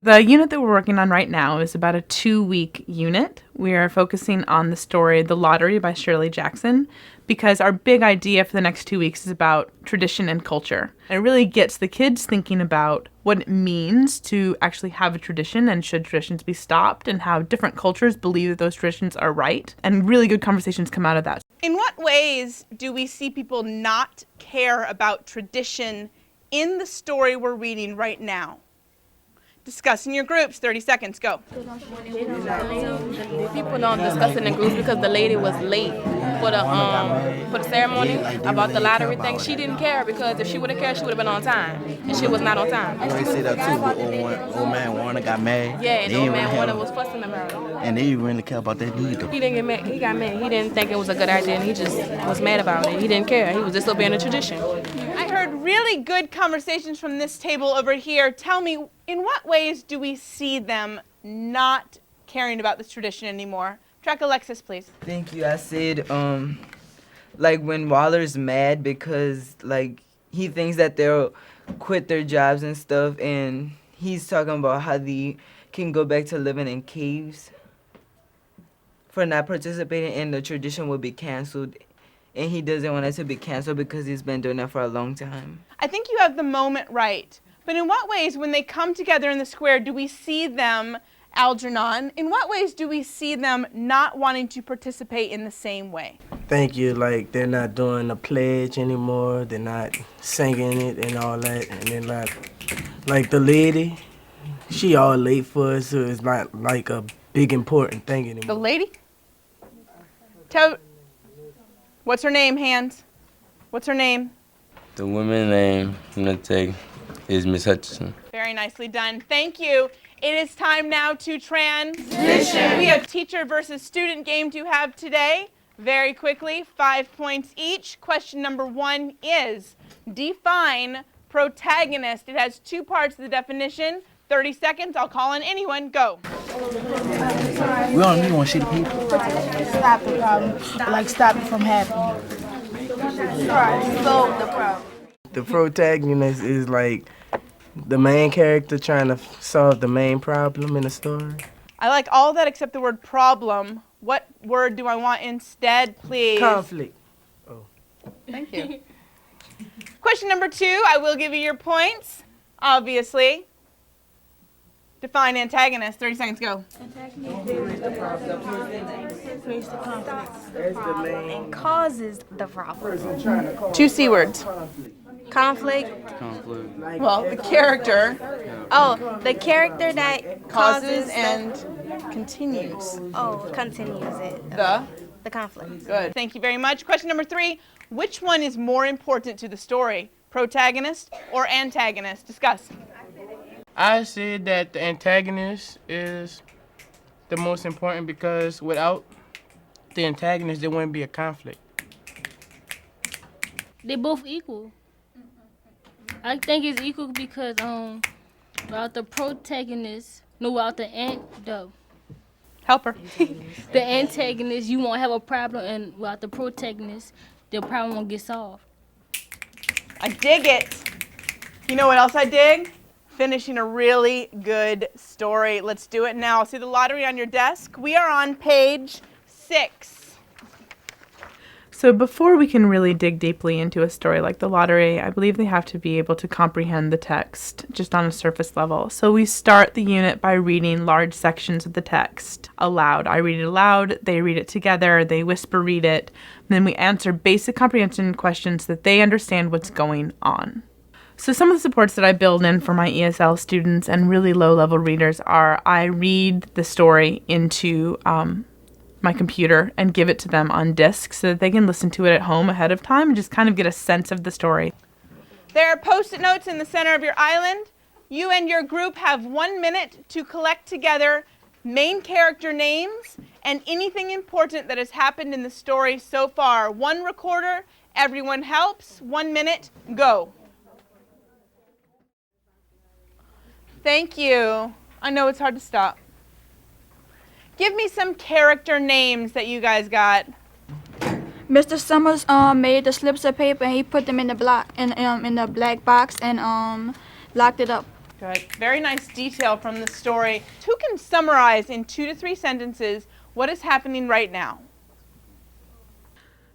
The unit that we're working on right now is about a 2-week unit. We are focusing on the story The Lottery by Shirley Jackson because our big idea for the next 2 weeks is about tradition and culture. And it really gets the kids thinking about what it means to actually have a tradition and should traditions be stopped and how different cultures believe that those traditions are right. And really good conversations come out of that. In what ways do we see people not care about tradition in the story we're reading right now? Discuss in your groups. 30 seconds. Go. The people don't discuss it in groups because the lady was late for the ceremony about the lottery thing. She didn't care because if she would have cared, she would have been on time, and she was not on time. They say that too, but old man Warner got mad. Yeah, and old man Warner was fussing about it. And they didn't really care about that either. He didn't get mad. He got mad. He didn't think it was a good idea, and he just was mad about it. He didn't care. He was just obeying the tradition. I heard really good conversations from this table over here. Tell me, in what ways do we see them not caring about this tradition anymore? Track Alexis, please. Thank you. I said, like when Waller's mad because like he thinks that they'll quit their jobs and stuff, and he's talking about how they can go back to living in caves for not participating, and the tradition will be canceled. And he doesn't want it to be canceled because he's been doing that for a long time. I think you have the moment right. But in what ways, when they come together in the square, do we see them, Algernon, in what ways do we see them not wanting to participate in the same way? Thank you. Like, they're not doing the pledge anymore. They're not singing it and all that. And then, like the lady, she all late for us, so it's not like a big important thing anymore. The lady? What's her name, Hans? What's her name? The woman's name from the text is Miss Hutchinson. Very nicely done. Thank you. It is time now to transition. We have teacher versus student game to have today. Very quickly, 5 points each. Question number 1 is define protagonist. It has 2 parts of the definition. 30 seconds. I'll call on anyone. Go. We don't need one shitty people. Stop the problem. Like stop it from happening. Solve the problem. The protagonist is like the main character trying to solve the main problem in the story. I like all that except the word problem. What word do I want instead, please? Conflict. Oh. Thank you. Question number 2, I will give you your points, obviously. Define antagonist. 30 seconds, go. Creates the conflict. And causes the problem. 2 C words. Conflict. Well, the character Oh, the character that causes and continues continues it. the conflict. Good. Thank you very much. Question number 3, which one is more important to the story? Protagonist or antagonist? Discuss. I say that the antagonist is the most important because without the antagonist, there wouldn't be a conflict. They both equal. I think it's equal because without the protagonist, without the Helper. the antagonist, you won't have a problem, and without the protagonist, the problem won't get solved. I dig it. You know what else I dig? Finishing a really good story. Let's do it now. See the lottery on your desk? We are on page 6. So before we can really dig deeply into a story like The Lottery, I believe they have to be able to comprehend the text just on a surface level. So we start the unit by reading large sections of the text aloud. I read it aloud, they read it together, they whisper read it, and then we answer basic comprehension questions so that they understand what's going on. So some of the supports that I build in for my ESL students and really low-level readers are I read the story into my computer and give it to them on disc so that they can listen to it at home ahead of time and just kind of get a sense of the story. There are Post-it notes in the center of your island. You and your group have 1 minute to collect together main character names and anything important that has happened in the story so far. 1 recorder, everyone helps. 1 minute, go. Thank you. I know it's hard to stop. Give me some character names that you guys got. Mr. Summers made the slips of paper and he put them in the black box and locked it up. Good. Very nice detail from the story. Who can summarize in 2 to 3 sentences what is happening right now?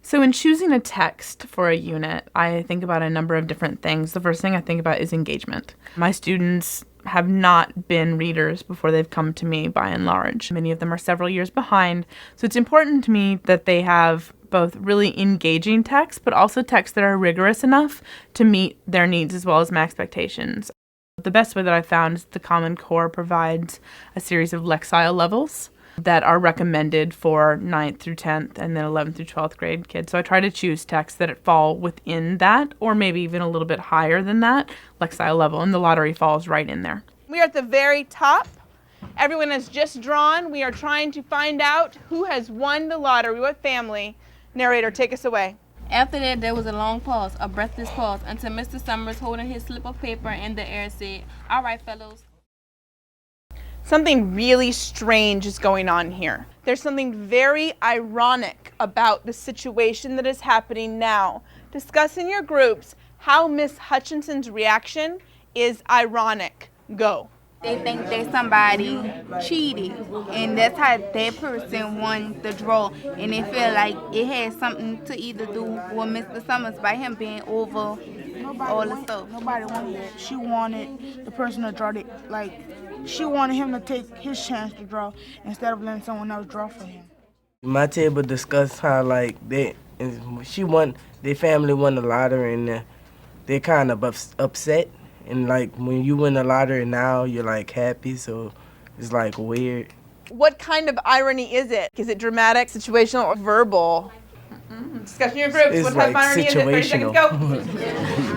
So in choosing a text for a unit, I think about a number of different things. The first thing I think about is engagement. My students have not been readers before they've come to me by and large. Many of them are several years behind. So it's important to me that they have both really engaging texts, but also texts that are rigorous enough to meet their needs as well as my expectations. The best way that I found is the Common Core provides a series of Lexile levels that are recommended for 9th through 10th and then 11th through 12th grade kids. So I try to choose texts that fall within that or maybe even a little bit higher than that Lexile level, and the lottery falls right in there. We are at the very top. Everyone has just drawn. We are trying to find out who has won the lottery, what family. Narrator, take us away. After that, there was a long pause, a breathless pause, until Mr. Summers, holding his slip of paper in the air, said, "All right, fellows." Something really strange is going on here. There's something very ironic about the situation that is happening now. Discuss in your groups how Miss Hutchinson's reaction is ironic. Go. They think that somebody cheated, and that's how that person won the draw, and they feel like it had something to either do with Mr. Summers by him being over all the stuff. Nobody wanted that. She wanted the person to draw it. Like, she wanted him to take his chance to draw instead of letting someone else draw for him. My table discussed how like their family won the lottery and they're kind of upset. And like when you win the lottery now, you're like happy, so it's like weird. What kind of irony is it? Is it dramatic, situational, or verbal? Discussion in your groups. It's what like type of irony is it? 30 seconds, go.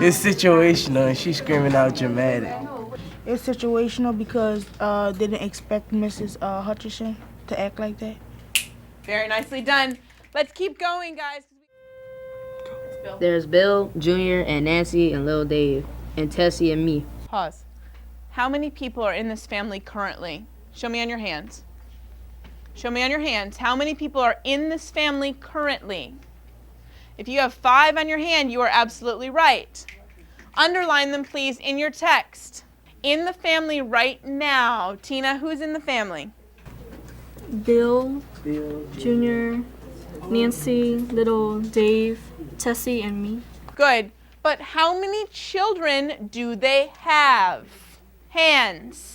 It's situational, and she's screaming out dramatic. It's situational because they didn't expect Mrs. Hutchinson to act like that. Very nicely done. Let's keep going, guys. There's Bill, Junior, and Nancy, and Lil Dave, and Tessie, and me. Pause. How many people are in this family currently? Show me on your hands. Show me on your hands. How many people are in this family currently? If you have 5 on your hand, you are absolutely right. Underline them, please, in your text. In the family right now, Tina, who's in the family? Bill, Junior, Nancy, Little Dave, Tessie, and me. Good. But how many children do they have? Hands.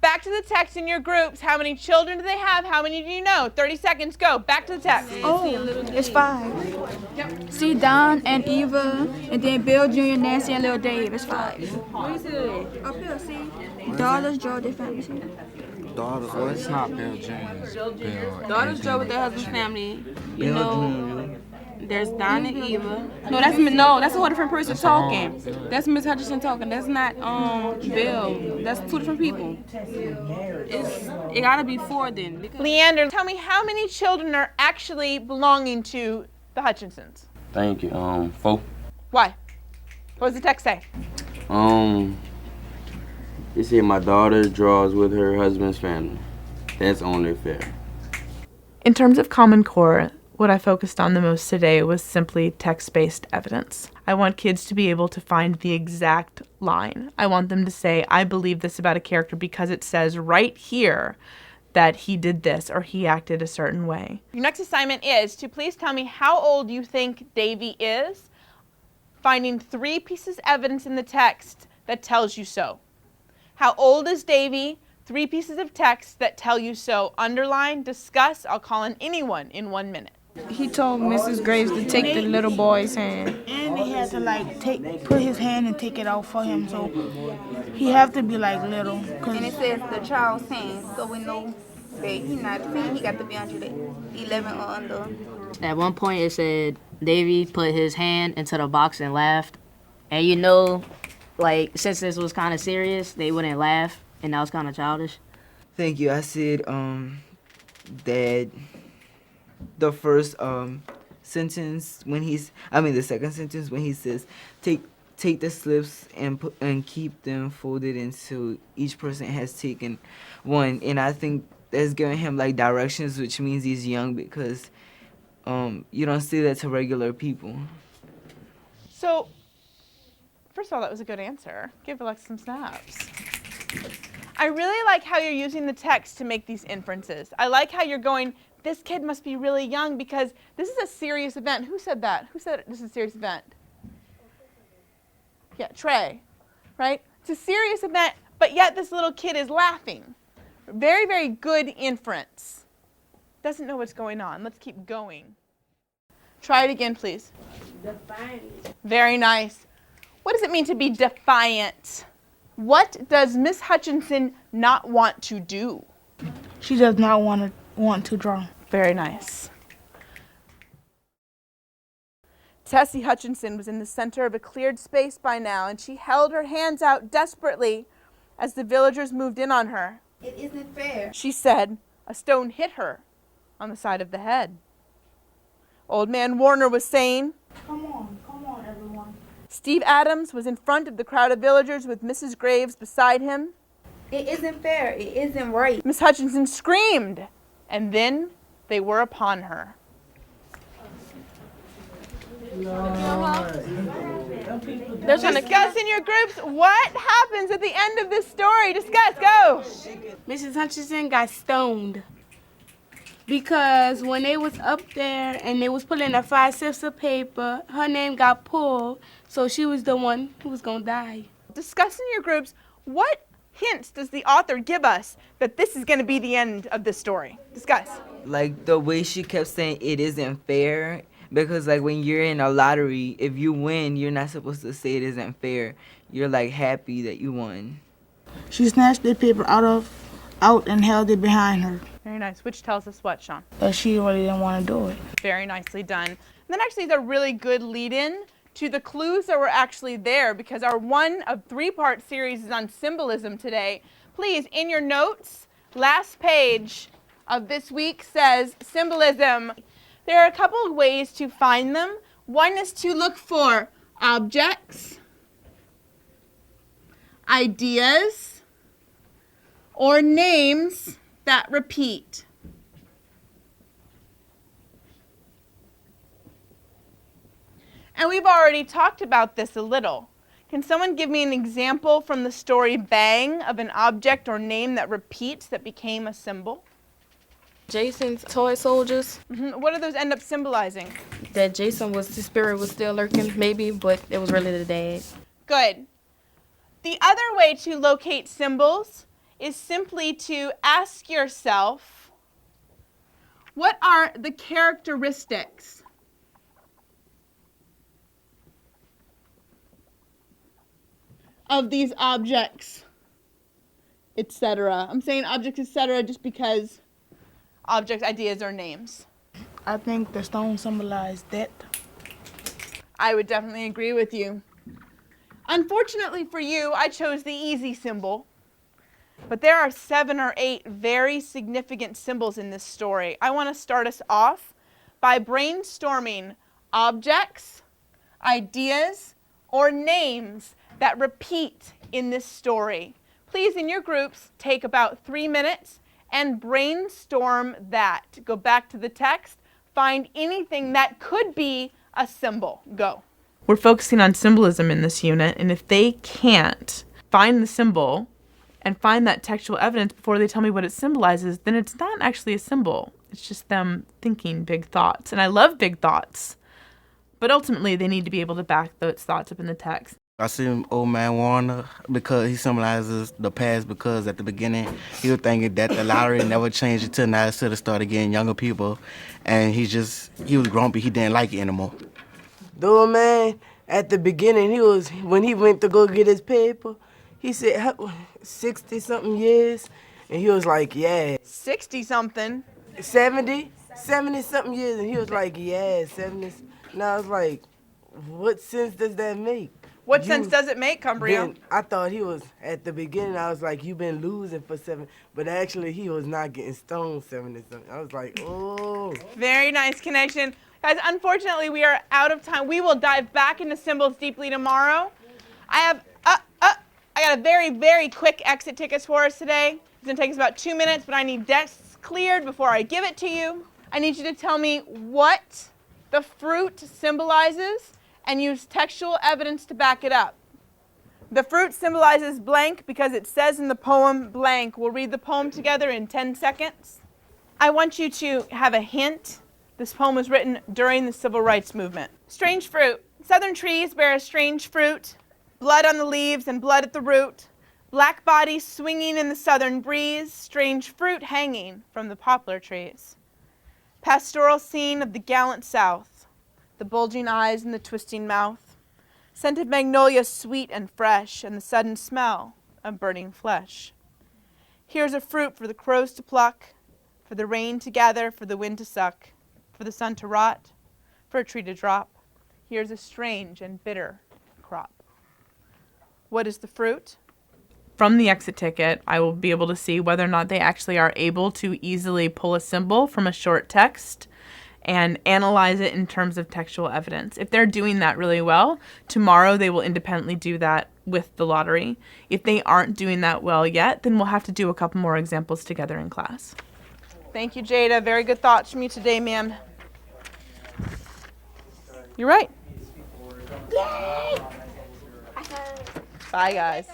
Back to the text in your groups. How many children do they have? How many do you know? 30 seconds, go. Back to the text. Oh, it's 5. Yep. See, Don and Eva, and then Bill, Junior, Nancy, and Little Dave. It's 5. Where is it? Up here, see? Daughters, draw their family, see? Daughters, well, it's not Bill Jr. Bill. Daughters draw with their husband's family. You know, there's Don and Eva. That's a whole different person talking. That's Miss Hutchinson talking. That's not Bill. That's 2 different people. It gotta be 4 then. Leander, tell me how many children are actually belonging to the Hutchinsons? Thank you. 4. Why? What does the text say? It said my daughter draws with her husband's family. That's only fair. In terms of Common Core, what I focused on the most today was simply text-based evidence. I want kids to be able to find the exact line. I want them to say, I believe this about a character because it says right here that he did this or he acted a certain way. Your next assignment is to please tell me how old you think Davy is, finding 3 pieces of evidence in the text that tells you so. How old is Davy? 3 pieces of text that tell you so. Underline, discuss. I'll call on anyone in 1 minute. He told Mrs. Graves to take the little boy's hand. And they had to like put his hand and take it out for him, so he have to be like little. And it says the child's hand, so we know that he not he got to be under the 11 or under. At one point it said Davy put his hand into the box and laughed. And you know, like since this was kind of serious, they wouldn't laugh, and that was kind of childish. Thank you. I said that the first sentence when the second sentence when he says take the slips and keep them folded until each person has taken one, and I think that's giving him like directions, which means he's young because you don't say that to regular people. So First of all, that was a good answer. Give Alexa some snaps. I really like how you're using the text to make these inferences. I like how you're going, this kid must be really young because this is a serious event. Who said that? Who said this is a serious event? Yeah, Trey, right? It's a serious event, but yet this little kid is laughing. Very, very good inference. Doesn't know what's going on. Let's keep going. Try it again, please. Defiant. Very nice. What does it mean to be defiant? What does Miss Hutchinson not want to do? She does not want to draw. Very nice. Tessie Hutchinson was in the center of a cleared space by now, and she held her hands out desperately as the villagers moved in on her. It isn't fair. She said. A stone hit her on the side of the head. Old Man Warner was saying, Come on, everyone. Steve Adams was in front of the crowd of villagers with Mrs. Graves beside him. It isn't fair. It isn't right. Miss Hutchinson screamed, and then they were upon her. Discuss in your groups what happens at the end of this story. Discuss, go. Mrs. Hutchinson got stoned because when they was up there and they was pulling the 5 slips of paper, her name got pulled, so she was the one who was gonna die. Discuss in your groups what hints does the author give us that this is going to be the end of this story. Discuss. Like the way she kept saying it isn't fair. Because, like, when you're in a lottery, if you win, you're not supposed to say it isn't fair. You're, like, happy that you won. She snatched the paper out and held it behind her. Very nice. Which tells us what, Sean? That she really didn't want to do it. Very nicely done. And that actually is a really good lead-in to the clues that were actually there, because our 1 of 3-part series is on symbolism today. Please, in your notes, last page of this week says symbolism. There are a couple of ways to find them. One is to look for objects, ideas, or names that repeat. And we've already talked about this a little. Can someone give me an example from the story Bang of an object or name that repeats that became a symbol? Jason's toy soldiers. What do those end up symbolizing? That Jason was, the spirit was still lurking, maybe, but it was really the dad. Good. The other way to locate symbols is simply to ask yourself, what are the characteristics of these objects, etc.? I'm saying objects, etc. just because objects, ideas, or names. I think the stone symbolized death. I would definitely agree with you. Unfortunately for you, I chose the easy symbol. But there are 7 or 8 very significant symbols in this story. I want to start us off by brainstorming objects, ideas, or names that repeat in this story. Please, in your groups, take about 3 minutes and brainstorm that. Go back to the text, find anything that could be a symbol. Go. We're focusing on symbolism in this unit, and if they can't find the symbol and find that textual evidence before they tell me what it symbolizes, then it's not actually a symbol. It's just them thinking big thoughts. And I love big thoughts, but ultimately they need to be able to back those thoughts up in the text. I see Old Man Warner because he symbolizes the past, because at the beginning he was thinking that the lottery never changed until now instead of started getting younger people, and he was grumpy, he didn't like it anymore. Though, man, at the beginning when he went to go get his paper, he said 60-something years, and he was like, yeah. 60-something? 70-something years, and he was like, yeah, 70. And I was like, what sense does that make? What sense does it make, Cumbria? I thought he was, at the beginning, I was like, you've been losing for 7, but actually he was not getting stoned 70-something. I was like, oh. Very nice connection. Guys, unfortunately, we are out of time. We will dive back into symbols deeply tomorrow. I got a very, very quick exit tickets for us today. It's going to take us about 2 minutes, but I need desks cleared before I give it to you. I need you to tell me what the fruit symbolizes and use textual evidence to back it up. The fruit symbolizes blank because it says in the poem blank. We'll read the poem together in 10 seconds. I want you to have a hint. This poem was written during the Civil Rights Movement. Strange fruit. Southern trees bear a strange fruit. Blood on the leaves and blood at the root. Black bodies swinging in the southern breeze. Strange fruit hanging from the poplar trees. Pastoral scene of the gallant South. The bulging eyes and the twisting mouth. Scented magnolia sweet and fresh, and the sudden smell of burning flesh. Here's a fruit for the crows to pluck, for the rain to gather, for the wind to suck, for the sun to rot, for a tree to drop. Here's a strange and bitter crop. What is the fruit? From the exit ticket, I will be able to see whether or not they actually are able to easily pull a symbol from a short text and analyze it in terms of textual evidence. If they're doing that really well, tomorrow they will independently do that with the lottery. If they aren't doing that well yet, then we'll have to do a couple more examples together in class. Thank you, Jada. Very good thoughts from you today, ma'am. You're right. Yay! Bye, guys.